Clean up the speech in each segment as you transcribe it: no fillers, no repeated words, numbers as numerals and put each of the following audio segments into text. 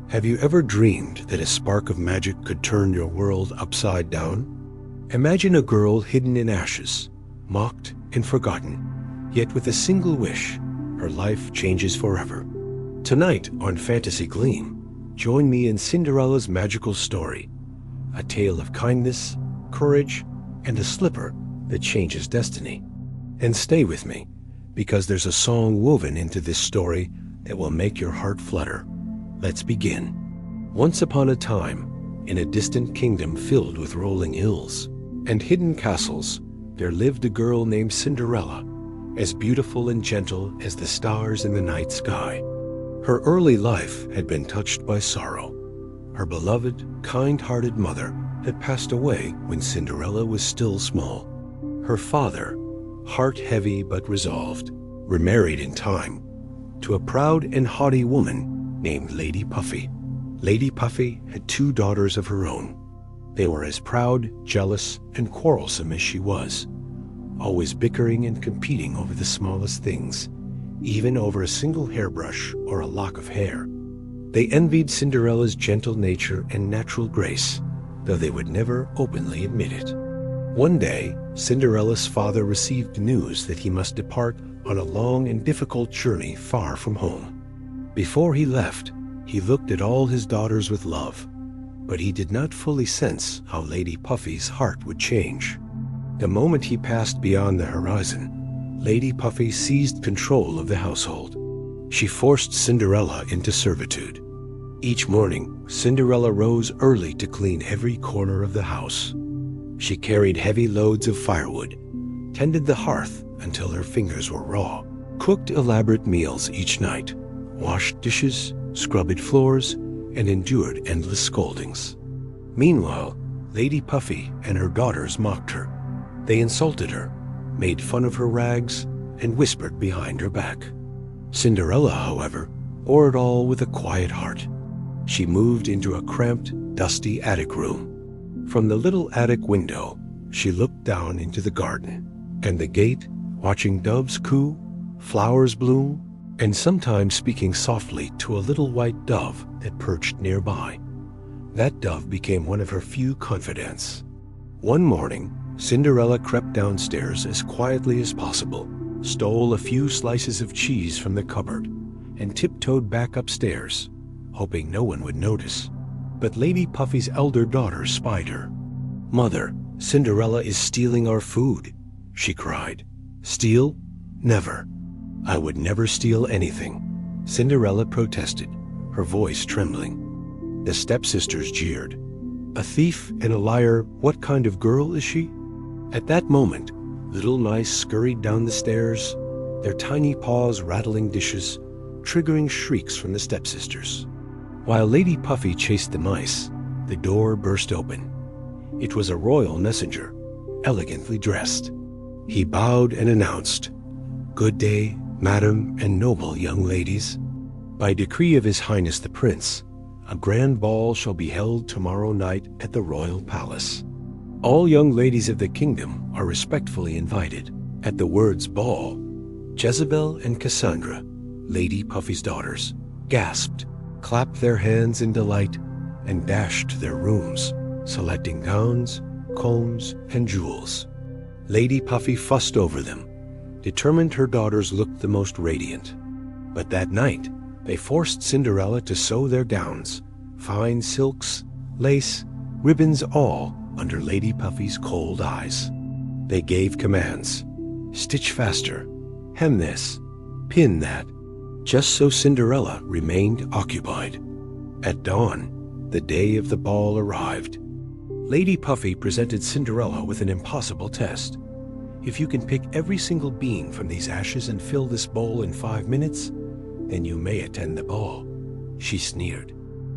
Have you ever dreamed that a spark of magic could turn your world upside down? Imagine a girl hidden in ashes, mocked and forgotten, yet with a single wish, her life changes forever. Tonight on FantasyGleam, join me in Cinderella's magical story, a tale of kindness, courage, and a slipper that changes destiny. And stay with me, because there's a song woven into this story that will make your heart flutter. Let's begin. Once upon a time, in a distant kingdom filled with rolling hills and hidden castles, there lived a girl named Cinderella, as beautiful and gentle as the stars in the night sky. Her early life had been touched by sorrow. Her beloved, kind-hearted mother had passed away when Cinderella was still small. Her father, heart-heavy but resolved, remarried in time to a proud and haughty woman named Lady Puffy. Lady Puffy had 2 daughters of her own. They were as proud, jealous, and quarrelsome as she was, always bickering and competing over the smallest things, even over a single hairbrush or a lock of hair. They envied Cinderella's gentle nature and natural grace, though they would never openly admit it. One day, Cinderella's father received news that he must depart on a long and difficult journey far from home. Before he left, he looked at all his daughters with love, but he did not fully sense how Lady Puffy's heart would change. The moment he passed beyond the horizon, Lady Puffy seized control of the household. She forced Cinderella into servitude. Each morning, Cinderella rose early to clean every corner of the house. She carried heavy loads of firewood, tended the hearth until her fingers were raw, cooked elaborate meals each night, washed dishes, scrubbed floors, and endured endless scoldings. Meanwhile, Lady Puffy and her daughters mocked her. They insulted her, made fun of her rags, and whispered behind her back. Cinderella, however, bore it all with a quiet heart. She moved into a cramped, dusty attic room. From the little attic window, she looked down into the garden and the gate, watching doves coo, flowers bloom, and sometimes speaking softly to a little white dove that perched nearby. That dove became one of her few confidants. One morning, Cinderella crept downstairs as quietly as possible, stole a few slices of cheese from the cupboard, and tiptoed back upstairs, hoping no one would notice. But Lady Puffy's elder daughter spied her. "Mother, Cinderella is stealing our food," she cried. "Steal? Never. I would never steal anything," Cinderella protested, her voice trembling. The stepsisters jeered. "A thief and a liar, what kind of girl is she?" At that moment, little mice scurried down the stairs, their tiny paws rattling dishes, triggering shrieks from the stepsisters. While Lady Puffy chased the mice, the door burst open. It was a royal messenger, elegantly dressed. He bowed and announced, "Good day, Madam and noble young ladies. By decree of His Highness the Prince, a grand ball shall be held tomorrow night at the royal palace. All young ladies of the kingdom are respectfully invited." At the words ball, Jezebel and Cassandra, Lady Puffy's daughters, gasped, clapped their hands in delight, and dashed to their rooms, selecting gowns, combs, and jewels. Lady Puffy fussed over them, determined her daughters looked the most radiant. But that night, they forced Cinderella to sew their gowns, fine silks, lace, ribbons, all under Lady Puffy's cold eyes. They gave commands: stitch faster, hem this, pin that, just so Cinderella remained occupied. At dawn, the day of the ball arrived. Lady Puffy presented Cinderella with an impossible test. "If you can pick every single bean from these ashes and fill this bowl in 5 minutes, then you may attend the ball," she sneered.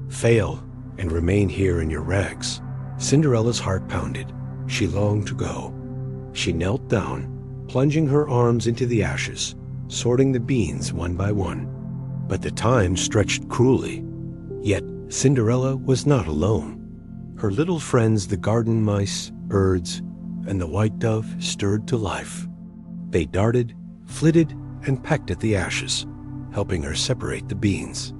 "Fail, and remain here in your rags." Cinderella's heart pounded. She longed to go. She knelt down, plunging her arms into the ashes, sorting the beans one by one. But the time stretched cruelly. Yet Cinderella was not alone. Her little friends, the garden mice, birds, and the white dove, stirred to life. They darted, flitted, and pecked at the ashes, helping her separate the beans.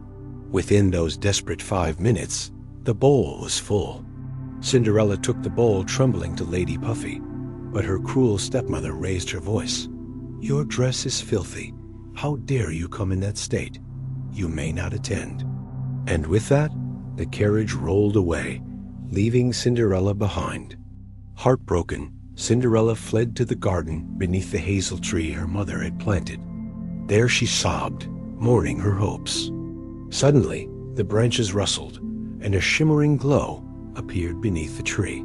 Within those desperate 5 minutes, the bowl was full. Cinderella took the bowl trembling to Lady Puffy, but her cruel stepmother raised her voice. "Your dress is filthy. How dare you come in that state? You may not attend." And with that, the carriage rolled away, leaving Cinderella behind. Heartbroken, Cinderella fled to the garden beneath the hazel tree her mother had planted. There she sobbed, mourning her hopes. Suddenly, the branches rustled, and a shimmering glow appeared beneath the tree.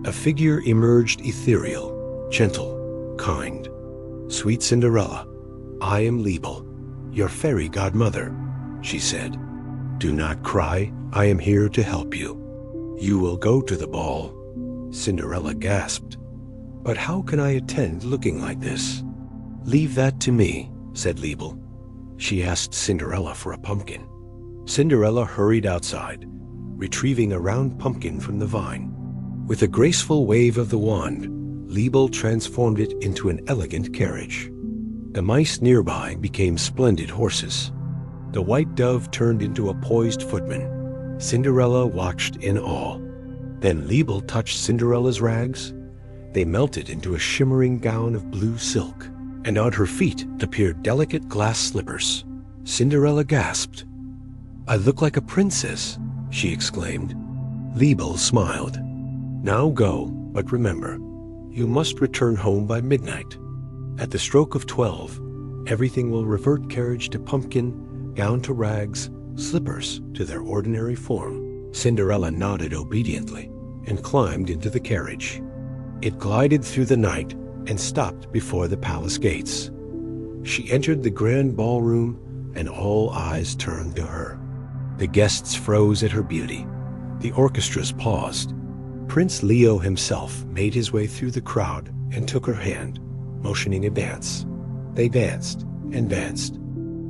A figure emerged, ethereal, gentle, kind. "Sweet Cinderella, I am Liebel, your fairy godmother," she said. "Do not cry, I am here to help you. You will go to the ball." Cinderella gasped. "But how can I attend looking like this?" "Leave that to me," said Liebel. She asked Cinderella for a pumpkin. Cinderella hurried outside, retrieving a round pumpkin from the vine. With a graceful wave of the wand, Liebel transformed it into an elegant carriage. The mice nearby became splendid horses. The white dove turned into a poised footman. Cinderella watched in awe. Then Liebel touched Cinderella's rags. They melted into a shimmering gown of blue silk, and on her feet appeared delicate glass slippers. Cinderella gasped. "I look like a princess," she exclaimed. Liebel smiled. "Now go, but remember, you must return home by midnight. At the stroke of 12, everything will revert: carriage to pumpkin, gown to rags, slippers to their ordinary form." Cinderella nodded obediently and climbed into the carriage. It glided through the night and stopped before the palace gates. She entered the grand ballroom, and all eyes turned to her. The guests froze at her beauty. The orchestras paused. Prince Leo himself made his way through the crowd and took her hand, motioning a dance. They danced and danced,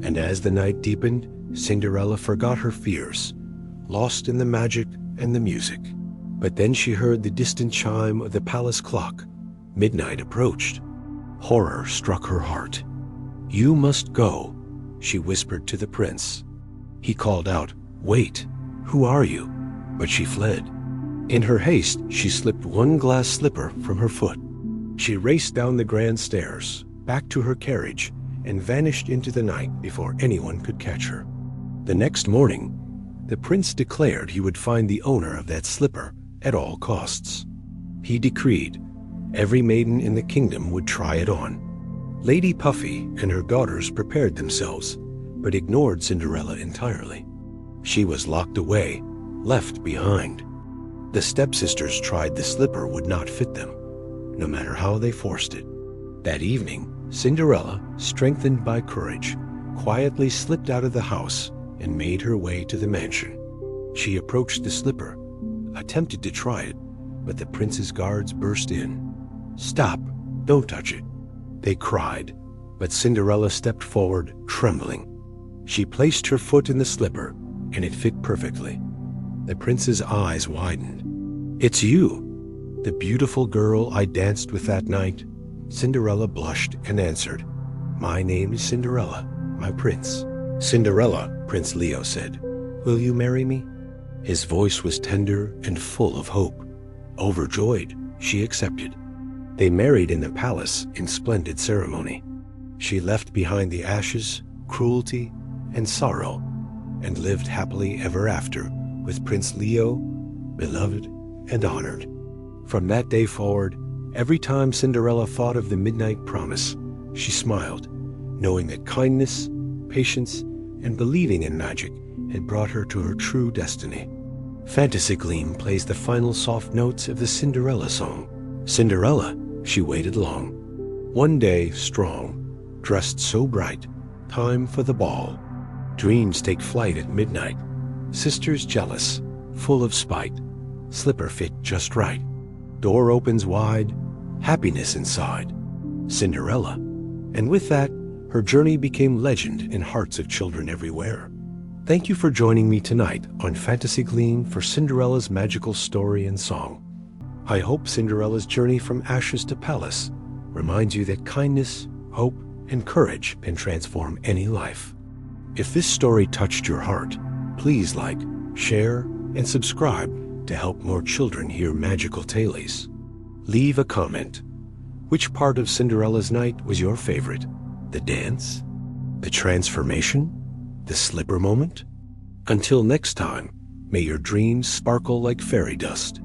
and as the night deepened, Cinderella forgot her fears, lost in the magic and the music. But then she heard the distant chime of the palace clock. Midnight approached. Horror struck her heart. "You must go," she whispered to the prince. He called out, "Wait, who are you?" But she fled. In her haste, she slipped one glass slipper from her foot. She raced down the grand stairs, back to her carriage, and vanished into the night before anyone could catch her. The next morning, the prince declared he would find the owner of that slipper at all costs. He decreed every maiden in the kingdom would try it on. Lady Puffy and her daughters prepared themselves, but ignored Cinderella entirely. She was locked away, left behind. The stepsisters tried the slipper would not fit them, no matter how they forced it. That evening, Cinderella, strengthened by courage, quietly slipped out of the house and made her way to the mansion. She approached the slipper, attempted to try it, but the prince's guards burst in. "Stop! Don't touch it!" they cried, but Cinderella stepped forward, trembling. She placed her foot in the slipper, and it fit perfectly. The prince's eyes widened. "It's you, the beautiful girl I danced with that night?" Cinderella blushed and answered, "My name is Cinderella, my prince." "Cinderella," Prince Leo said, "will you marry me?" His voice was tender and full of hope. Overjoyed, she accepted. They married in the palace in splendid ceremony. She left behind the ashes, cruelty, and sorrow, and lived happily ever after with Prince Leo, beloved and honored. From that day forward, every time Cinderella thought of the midnight promise, she smiled, knowing that kindness, patience, and believing in magic had brought her to her true destiny. FantasyGleam plays the final soft notes of the Cinderella song. Cinderella, she waited long. One day, strong, dressed so bright, time for the ball. Dreams take flight at midnight. Sisters jealous, full of spite. Slipper fit just right. Door opens wide, happiness inside. Cinderella. And with that, her journey became legend in hearts of children everywhere. Thank you for joining me tonight on FantasyGleam for Cinderella's magical story and song. I hope Cinderella's journey from ashes to palace reminds you that kindness, hope, and courage can transform any life. If this story touched your heart, Please like, share, and subscribe to help more children hear magical tales. Leave a comment. Which part of Cinderella's night was your favorite? The dance? The transformation? The slipper moment? Until next time, may your dreams sparkle like fairy dust.